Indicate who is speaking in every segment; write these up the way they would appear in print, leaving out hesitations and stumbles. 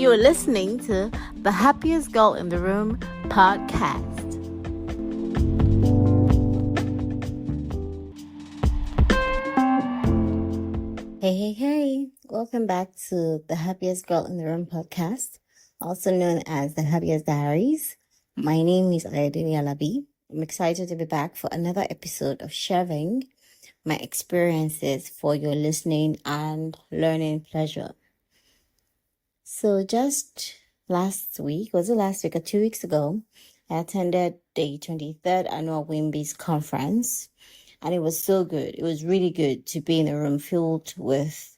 Speaker 1: You're listening to the Happiest Girl in the Room podcast. Hey. Welcome back to the Happiest Girl in the Room podcast, also known as the Happiest Diaries. My name is Ayodele Alabi. I'm excited to be back for another episode of sharing my experiences for your listening and learning pleasure. So just last week or 2 weeks ago, I attended the 23rd Annual WIMBIZ Conference, and it was so good. It was really good to be in a room filled with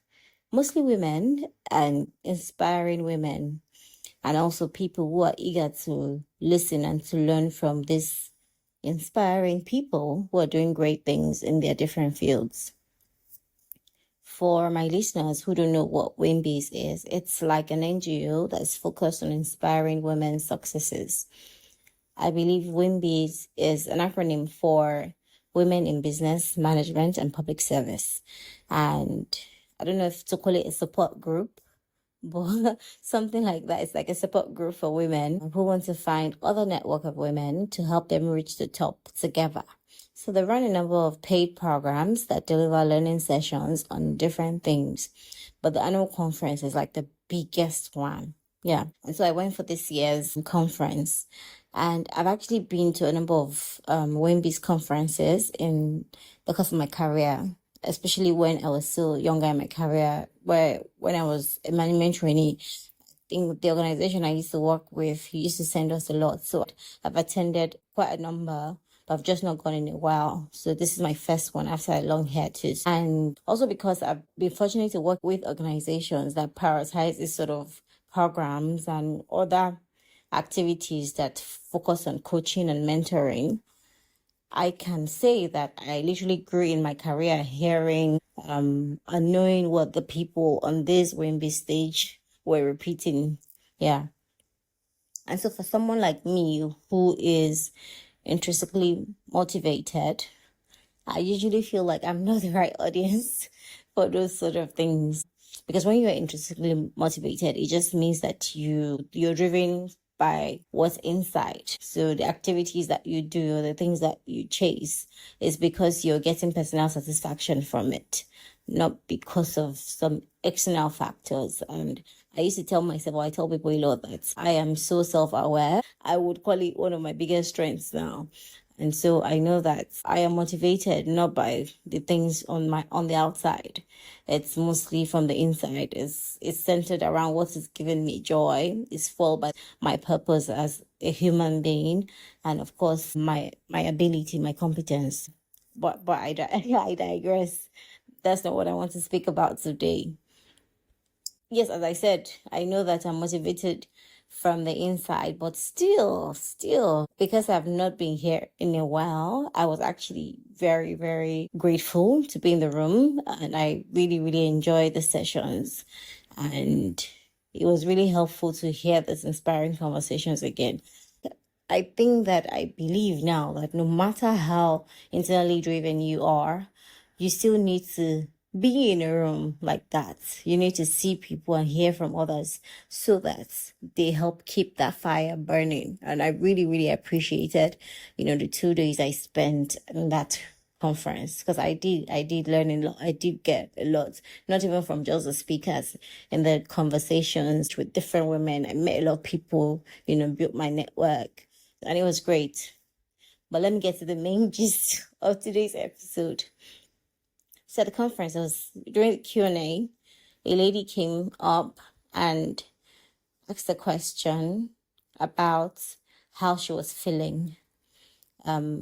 Speaker 1: mostly women and inspiring women, and also people who are eager to listen and to learn from these inspiring people who are doing great things in their different fields. For my listeners who don't know what WIMBIZ is, it's like an NGO that's focused on inspiring women's successes. I believe WIMBIZ is an acronym for Women in Business, Management, and Public Service. And I don't know if to call it a support group, but something like that. It's like a support group for women who want to find other network of women to help them reach the top together. So they run a number of paid programs that deliver learning sessions on different things. But the annual conference is like the biggest one. Yeah. And so I went for this year's conference. And I've actually been to a number of WIMBIZ conferences because of my career, especially when I was still younger in my career, when I was a management trainee. I think the organization I used to work with used to send us a lot. So I've attended quite a number, but I've just not gone in a while. So this is my first one after a long hiatus. And also because I've been fortunate to work with organizations that prioritize this sort of programs and other activities that focus on coaching and mentoring, I can say that I literally grew in my career hearing and knowing what the people on this WIMBIZ stage were repeating. Yeah. And so for someone like me who is intrinsically motivated, I usually feel like I'm not the right audience for those sort of things. Because when you're intrinsically motivated, it just means that you're driven by what's inside. So the activities that you do, or the things that you chase, is because you're getting personal satisfaction from it, not because of some external factors. And I used to tell myself, or I tell people a lot, that I am so self-aware. I would call it one of my biggest strengths now. And so I know that I am motivated not by the things on the outside. It's mostly from the inside. It's centered around what is giving me joy. It's fueled by my purpose as a human being, and of course my ability, my competence. But I digress. That's not what I want to speak about today. Yes, as I said, I know that I'm motivated from the inside, but still, because I've not been here in a while, I was actually very, very grateful to be in the room, and I really, really enjoyed the sessions, and it was really helpful to hear these inspiring conversations again. I think that I believe now that no matter how internally driven you are, you still need to be in a room like that. You need to see people and hear from others so that they help keep that fire burning. And I really, really appreciated, the 2 days I spent in that conference, because I did learn a lot. I did get a lot, not even from just the speakers, in the conversations with different women. I met a lot of people, built my network, and it was great. But let me get to the main gist of today's episode. So at the conference, it was during the Q&A, a lady came up and asked a question about how she was feeling.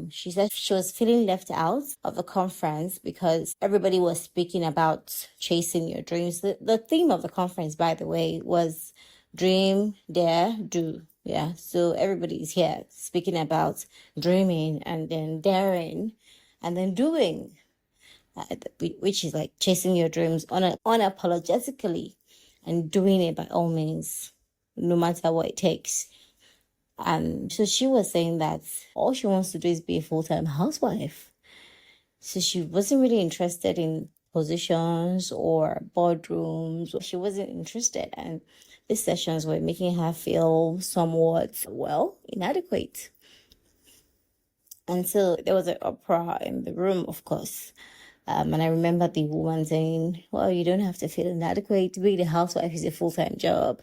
Speaker 1: She said she was feeling left out of the conference because everybody was speaking about chasing your dreams. The theme of the conference, by the way, was dream, dare, do. Yeah, so everybody's here speaking about dreaming and then daring and then doing. Which is like chasing your dreams unapologetically and doing it by all means, no matter what it takes. And so she was saying that all she wants to do is be a full-time housewife. So she wasn't really interested in positions or boardrooms. She wasn't interested, and these sessions were making her feel somewhat, well, inadequate. And so there was an uproar in the room, of course. And I remember the woman saying, well, you don't have to feel inadequate. Being a housewife is a full-time job,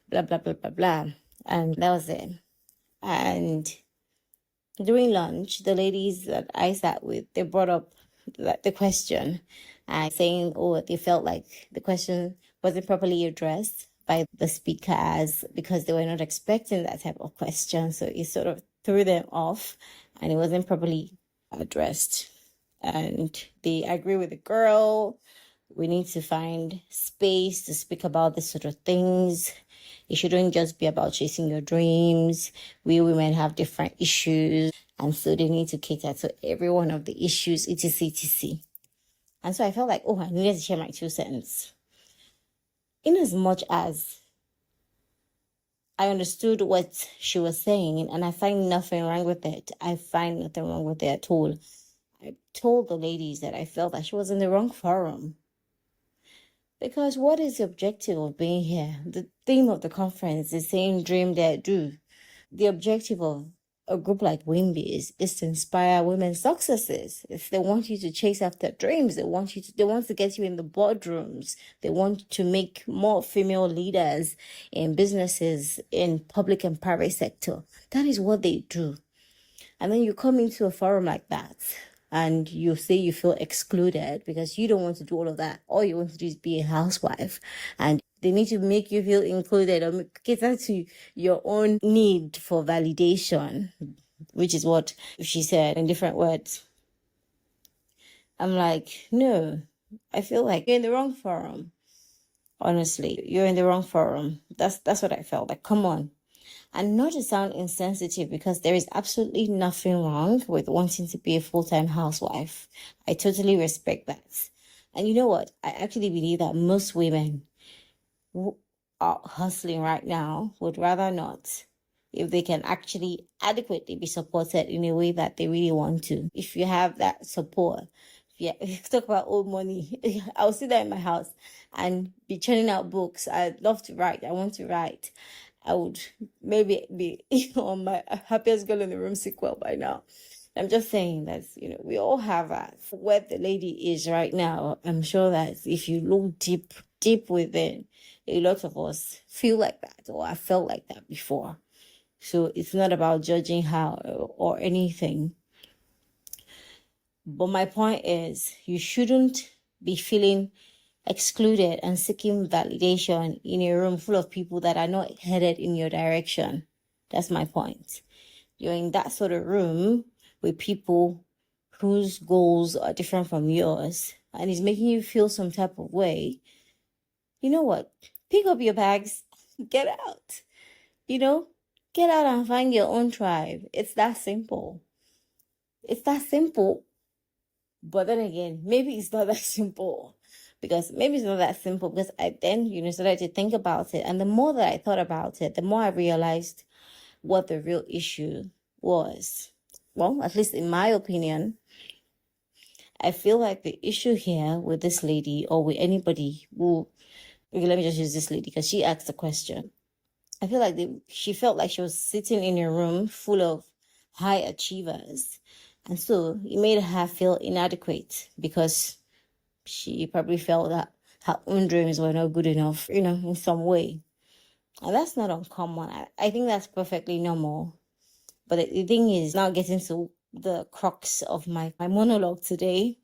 Speaker 1: blah, blah, blah, blah, blah. And that was it. And during lunch, the ladies that I sat with, they brought up the question and saying, oh, they felt like the question wasn't properly addressed by the speakers because they were not expecting that type of question. So it sort of threw them off and it wasn't properly addressed. And they agree with the girl. We need to find space to speak about this sort of things. It shouldn't just be about chasing your dreams. We women have different issues, and so they need to cater to every one of the issues, etc., etc. And so I felt like, oh, I needed to share my 2 cents. In as much as I understood what she was saying, and I find nothing wrong with it. I find nothing wrong with it at all. I told the ladies that I felt that she was in the wrong forum. Because what is the objective of being here? The theme of the conference is saying dream, dare, do. The objective of a group like WIMBIZ is to inspire women's successes. If they want you to chase after dreams, they want to get you in the boardrooms. They want to make more female leaders in businesses, in public and private sector. That is what they do. And then you come into a forum like that and you say you feel excluded because you don't want to do all of that. All you want to do is be a housewife. And they need to make you feel included or cater to your own need for validation, which is what she said in different words. I'm like, no, I feel like you're in the wrong forum. Honestly, you're in the wrong forum. That's what I felt like. Come on. And not to sound insensitive, because there is absolutely nothing wrong with wanting to be a full-time housewife. I totally respect that. And you know what? I actually believe that most women who are hustling right now would rather not, if they can actually adequately be supported in a way that they really want to. If you have that support, if you talk about old money, I'll sit there in my house and be churning out books. I'd love to write. I want to write. I would maybe be on my Happiest Girl in the Room sequel by now. I'm just saying that, we all have that. Where the lady is right now, I'm sure that if you look deep within, a lot of us feel like that, or I felt like that before. So it's not about judging her or anything. But my point is, you shouldn't be feeling excluded and seeking validation in a room full of people that are not headed in your direction. That's my point. You're in that sort of room with people whose goals are different from yours, and it's making you feel some type of way. You know what? Pick up your bags, get out. Get out and find your own tribe. It's that simple. It's that simple. But then again, maybe it's not that simple. Because I then, started to think about it. And the more that I thought about it, the more I realized what the real issue was. Well, at least in my opinion, I feel like the issue here with this lady, or with anybody who, okay, let me just use this lady because she asked the question. I feel like she felt like she was sitting in a room full of high achievers. And so it made her feel inadequate because she probably felt that her own dreams were not good enough, in some way. And that's not uncommon. I think that's perfectly normal. But the thing is, now getting to the crux of my monologue today,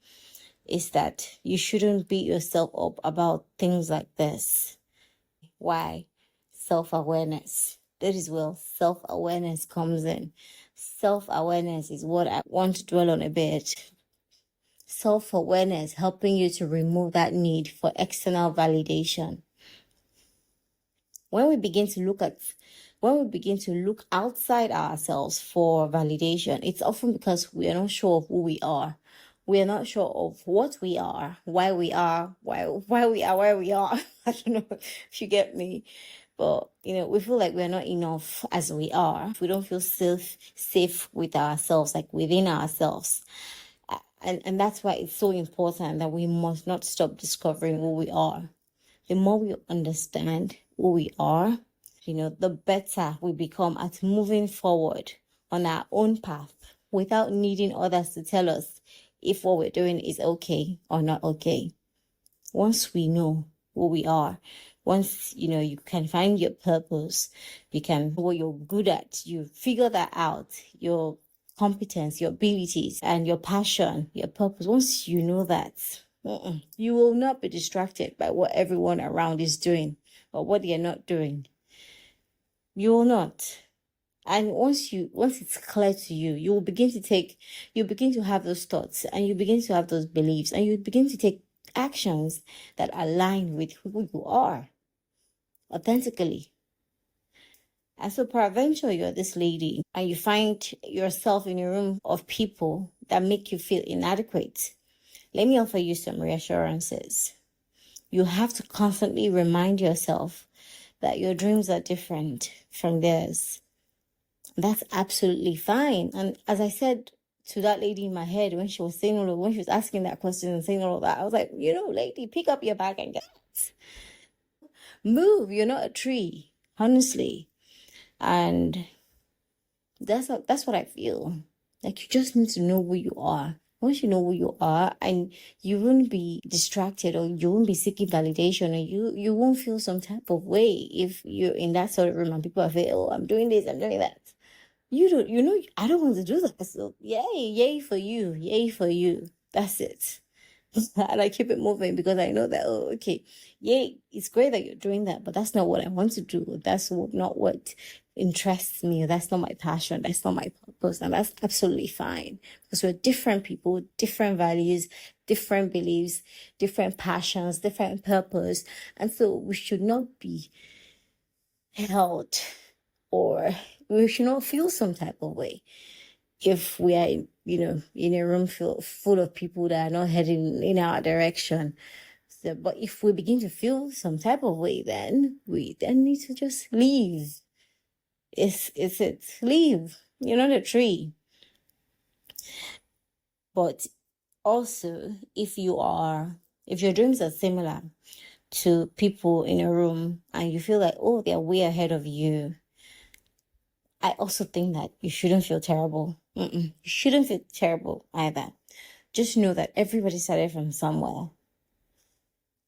Speaker 1: is that you shouldn't beat yourself up about things like this. Why? Self-awareness. That is where self-awareness comes in. Self-awareness is what I want to dwell on a bit. Self-awareness helping you to remove that need for external validation. When we begin to look outside ourselves for validation, it's often because we are not sure of who we are. We are not sure of what we are, why we are, why we are where we are. I don't know if you get me. But, we feel like we're not enough as we are. We don't feel safe with ourselves, like within ourselves. And that's why it's so important that we must not stop discovering who we are. The more we understand who we are, the better we become at moving forward on our own path without needing others to tell us if what we're doing is okay or not okay. Once we know who we are, once you can find your purpose, you can what you're good at, you figure that out, your competence, your abilities, and your passion, your purpose. Once you know that, you will not be distracted by what everyone around is doing or what they're not doing. You will not. And once it's clear to you, you begin to have those thoughts, and you begin to have those beliefs, and you begin to take actions that align with who you are authentically. And so peradventure you're this lady and you find yourself in a room of people that make you feel inadequate. Let me offer you some reassurances. You have to constantly remind yourself that your dreams are different from theirs. That's absolutely fine. And as I said to that lady in my head when she was when she was asking that question and saying all of that, I was like, lady, pick up your bag and get move. You're not a tree, honestly. And that's what I feel. Like, you just need to know who you are. Once you know who you are, and you won't be distracted, or you won't be seeking validation, or you won't feel some type of way if you're in that sort of room and people are saying, oh, I'm doing this, I'm doing that. I don't want to do that. So yay for you. That's it. And I keep it moving because I know that, okay, yay, it's great that you're doing that, but that's not what I want to do. That's not what interests me. That's not my passion. That's not my purpose. And that's absolutely fine, because we're different people, different values, different beliefs, different passions, different purpose. And so we should not be held, or we should not feel some type of way if we are, in a room full of people that are not heading in our direction. So, but if we begin to feel some type of way, then we need to just leave. Leave. You're not a tree. But also, if your dreams are similar to people in a room and you feel like, oh, they're way ahead of you, I also think that you shouldn't feel terrible. You shouldn't feel terrible either. Just know that everybody started from somewhere.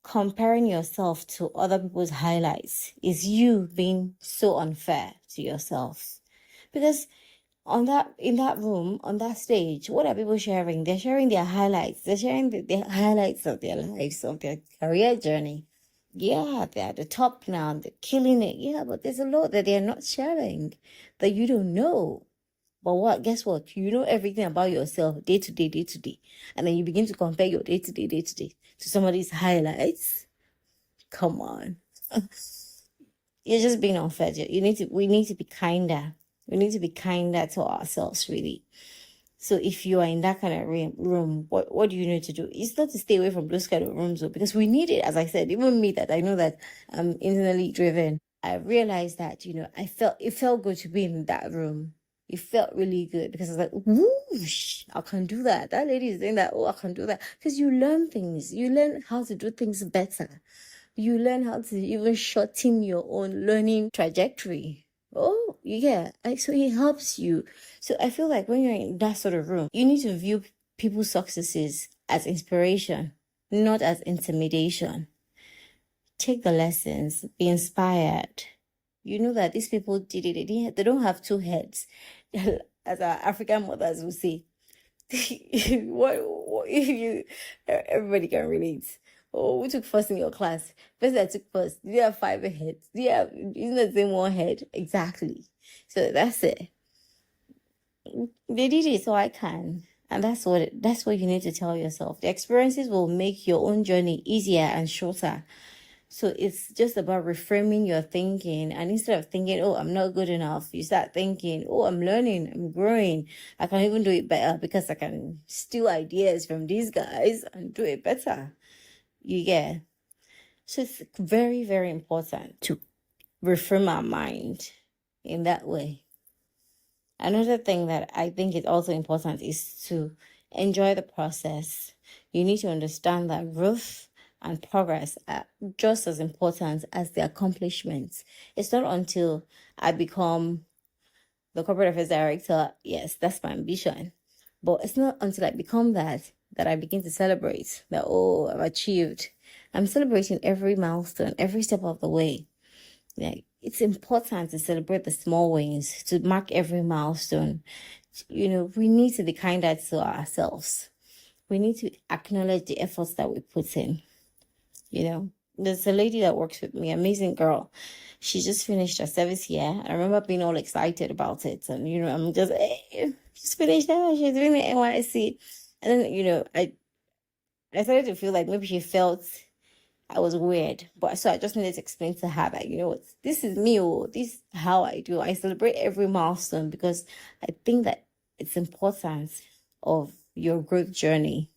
Speaker 1: Comparing yourself to other people's highlights is you being so unfair to yourself. Because in that room, on that stage, what are people sharing? They're sharing their highlights. They're sharing the highlights of their lives, of their career journey. Yeah, they're at the top now, they're killing it. Yeah, but there's a lot that they're not sharing that you don't know. But guess what? You know everything about yourself day to day. And then you begin to compare your day to day to somebody's highlights. Come on. You're just being unfair. We need to be kinder. We need to be kinder to ourselves, really. So if you are in that kind of room, what do you need to do? It's not to stay away from those kind of rooms, though, because we need it. As I said, even me, that I know that I'm internally driven, I realized that, it felt good to be in that room. It felt really good because I was like, whoosh, I can do that. That lady is saying that, oh, I can do that. Because you learn things. You learn how to do things better. You learn how to even shorten your own learning trajectory. Oh, yeah. So it helps you. So I feel like when you're in that sort of room, you need to view people's successes as inspiration, not as intimidation. Take the lessons, be inspired. You know that these people did it. They don't have two heads, as our African mothers will say. what if you? Everybody can relate. Oh, we took first in your class. Person that took first, do you have 5 heads? Isn't the same one head? Exactly. So that's it. They did it, so I can. And that's what you need to tell yourself. The experiences will make your own journey easier and shorter. So it's just about reframing your thinking. And instead of thinking, oh, I'm not good enough, you start thinking, oh, I'm learning, I'm growing. I can even do it better because I can steal ideas from these guys and do it better. You get. So it's very, very important to reframe our mind in that way. Another thing that I think is also important is to enjoy the process. You need to understand that growth and progress are just as important as the accomplishments. It's not until I become the corporate affairs director, yes, that's my ambition. But it's not until I become that I begin to celebrate that, oh, I've achieved. I'm celebrating every milestone, every step of the way. Like, it's important to celebrate the small wins, to mark every milestone. We need to be kinder to ourselves. We need to acknowledge the efforts that we put in. There's a lady that works with me, amazing girl. She just finished her service year. I remember being all excited about it. And, I'm just, hey, she's finished that. She's doing the NYC. And then, I started to feel like maybe she felt I was weird. But so I just needed to explain to her that, this is me. This is how I do. I celebrate every milestone because I think that it's important of your growth journey.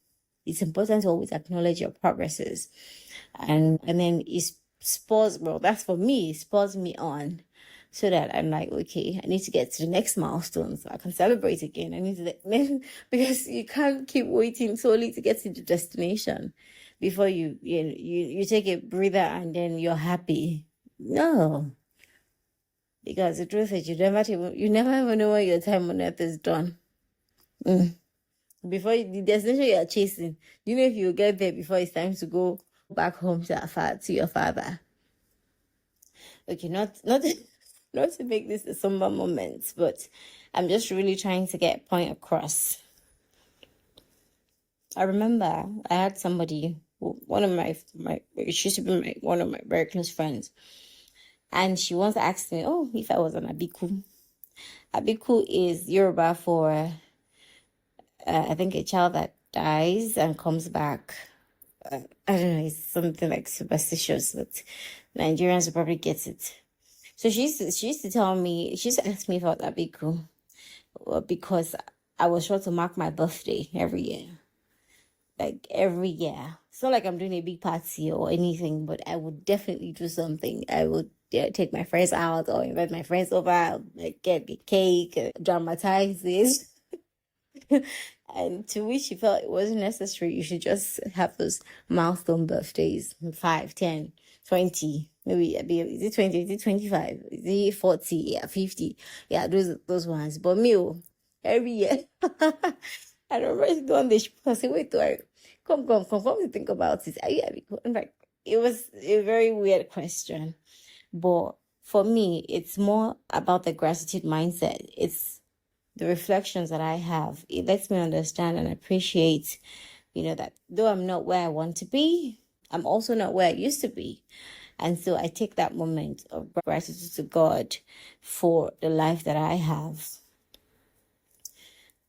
Speaker 1: It's important to always acknowledge your progresses. And then it spurs, well, that's for me, it spurs me on so that I'm like, okay, I need to get to the next milestone so I can celebrate again. I need to, because you can't keep waiting solely to get to the destination before you take a breather and then you're happy. No. Because the truth is, you never even know when your time on earth is done. Before the destination you are chasing, if you get there before it's time to go back home to your father. Okay, not to make this a somber moment, but I'm just really trying to get a point across. I remember I had somebody, one of my she used to be one of my very close friends, and she once asked me, if I was an abiku. Abiku is Yoruba for I think a child that dies and comes back. I don't know, it's something like superstitious, but Nigerians will probably get it. So she used to tell me, she used to ask me if I was abiku because I was sure to mark my birthday every year. Like every year. It's not like I'm doing a big party or anything, but I would definitely do something. I would take my friends out or invite my friends over, like get the cake, dramatize this. And to which she felt it wasn't necessary. You should just have those milestone birthdays, 5, 10, 20, maybe is it 20, is it 25, is it 40, yeah, 50, yeah, those ones. But me, every year, I remember doing this. I said, wait, come to think about it. Are you happy? In fact, it was a very weird question, but for me, it's more about the gratitude mindset. It's the reflections that I have. It lets me understand and appreciate, that though I'm not where I want to be, I'm also not where I used to be. And so I take that moment of gratitude to God for the life that I have.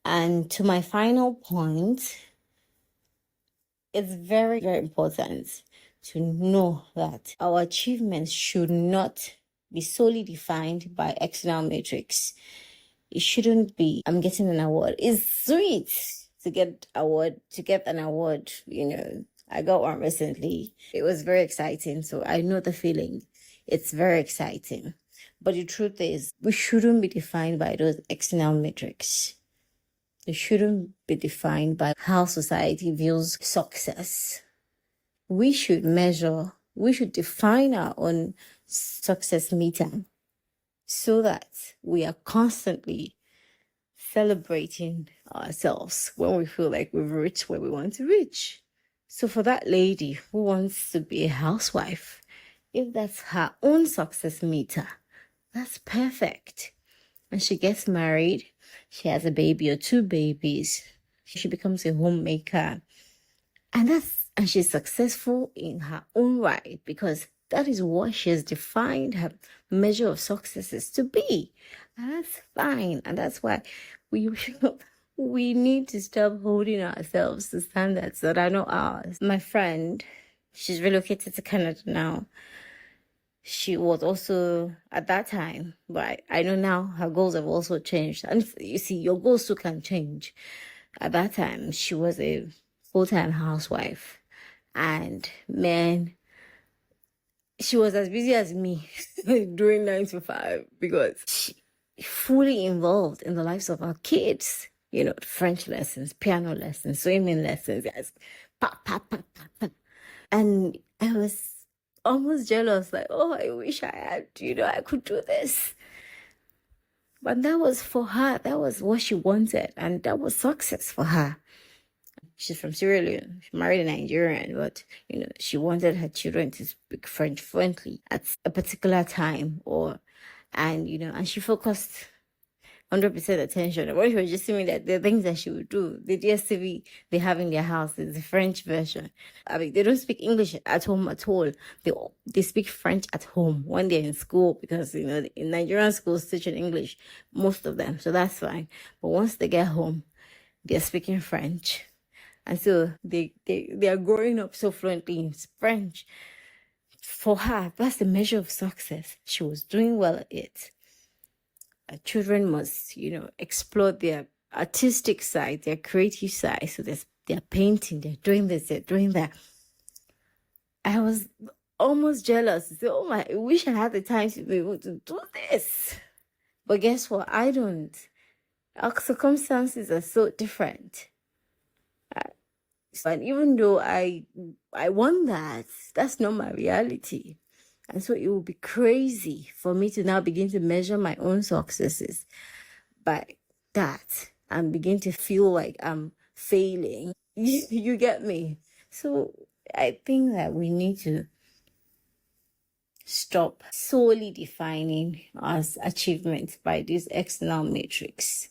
Speaker 1: And to my final point, it's very, very important to know that our achievements should not be solely defined by external metrics. It shouldn't be, I'm getting an award. It's sweet to get an award, I got one recently. It was very exciting. So I know the feeling. It's very exciting. But the truth is, we shouldn't be defined by those external metrics. They shouldn't be defined by how society views success. We should define our own success meter so that we are constantly celebrating ourselves when we feel like we've reached where we want to reach. So for that lady who wants to be a housewife, if that's her own success meter, that's perfect. And she gets married, she has a baby or 2 babies, she becomes a homemaker. And she's successful in her own right because that is what she has defined her measure of success is to be. And that's fine. And that's why we need to stop holding ourselves to standards that are not ours. My friend, she's relocated to Canada now. She was also at that time, but I know now her goals have also changed. And you see, your goals too can change. At that time, she was a full-time housewife. And man, she was as busy as me doing 9 to 5 because she fully involved in the lives of our kids. French lessons, piano lessons, swimming lessons, yes. Pa, pa, pa, pa, pa. And I was almost jealous, like, oh, I wish I had, I could do this. But that was for her. That was what she wanted. And that was success for her. She's from Sierra Leone. She married a Nigerian, but, she wanted her children to speak French fluently at a particular time and she focused 100% attention. When she was just saying that the things that she would do, the DSTV they have in their house is the French version. I mean, they don't speak English at home at all. They speak French at home when they're in school because, in Nigerian schools teaching English, most of them. So that's fine. But once they get home, they're speaking French. And so they are growing up so fluently in French. For her, that's the measure of success. She was doing well at it. Children must, explore their artistic side, their creative side. So they're painting, they're doing this, they're doing that. I was almost jealous. So, I wish I had the time to be able to do this. But guess what? I don't. Our circumstances are so different. And even though I want that, that's not my reality. And so it would be crazy for me to now begin to measure my own successes by that and begin to feel like I'm failing. You get me? So I think that we need to stop solely defining our achievements by this external matrix.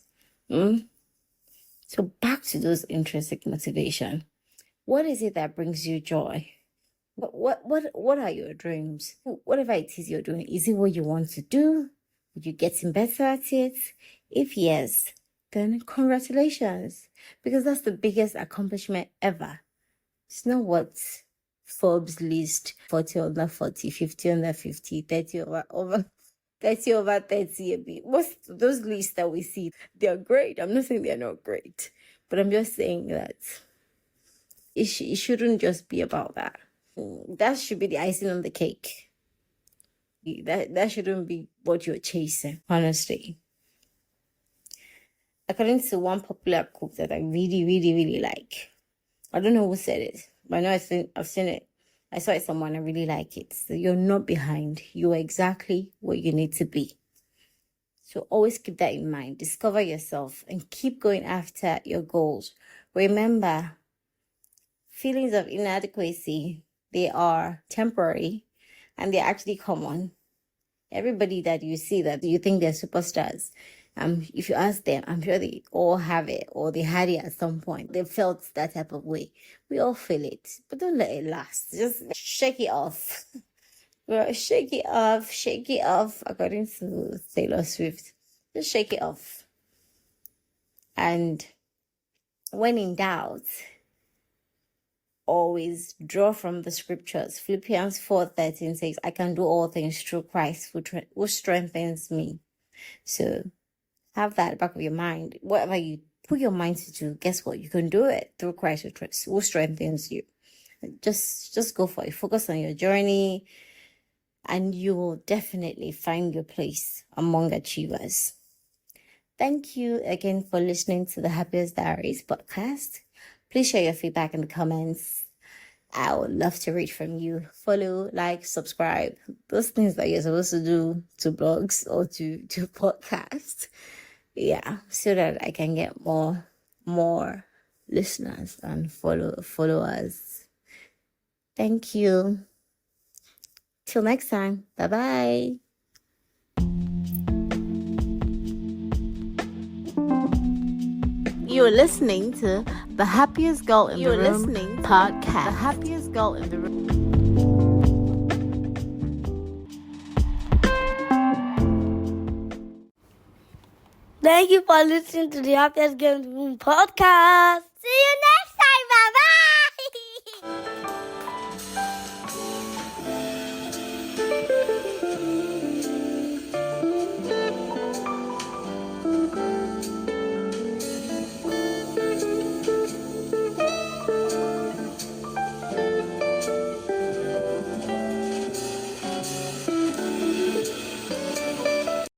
Speaker 1: So back to those intrinsic motivation. What is it that brings you joy? What are your dreams? Whatever it is you're doing, is it what you want to do? Are you getting better at it? If yes, then congratulations, because that's the biggest accomplishment ever. It's not what Forbes list 40 under 40, 50 under 50, 30 over 30 over 30. Most of those lists that we see, they're great. I'm not saying they're not great, but I'm just saying that it shouldn't just be about that. That should be the icing on the cake. That shouldn't be what you're chasing, honestly. According to one popular quote that I really, really, really like, I don't know who said it, but I know I've seen it. I saw it somewhere and I really like it. So you're not behind. You are exactly where you need to be. So always keep that in mind. Discover yourself and keep going after your goals. Remember, feelings of inadequacy, they are temporary and they're actually common. Everybody that you see that you think they're superstars, if you ask them, I'm sure they all have it or they had it at some point. They felt that type of way. We all feel it, but don't let it last. Just shake it off. Well, shake it off, according to Taylor Swift. Just shake it off. And when in doubt, always draw from the scriptures. Philippians 4:13 says, I can do all things through Christ who strengthens me. So have that back of your mind. Whatever you put your mind to do, guess what? You can do it through Christ who strengthens you. Just go for it. Focus on your journey and you will definitely find your place among achievers. Thank you again for listening to the Happiest Diaries podcast. Please share your feedback in the comments. I would love to read from you. Follow, like, subscribe. Those things that you're supposed to do to blogs or to podcasts. Yeah, so that I can get more listeners and followers. Thank you. Till next time. Bye-bye. You're listening to the Happiest Girl in the Room podcast. The Happiest Girl in the Room.
Speaker 2: Thank you for listening to the Happiest Girl in the Room podcast. See you next time. Bye-bye.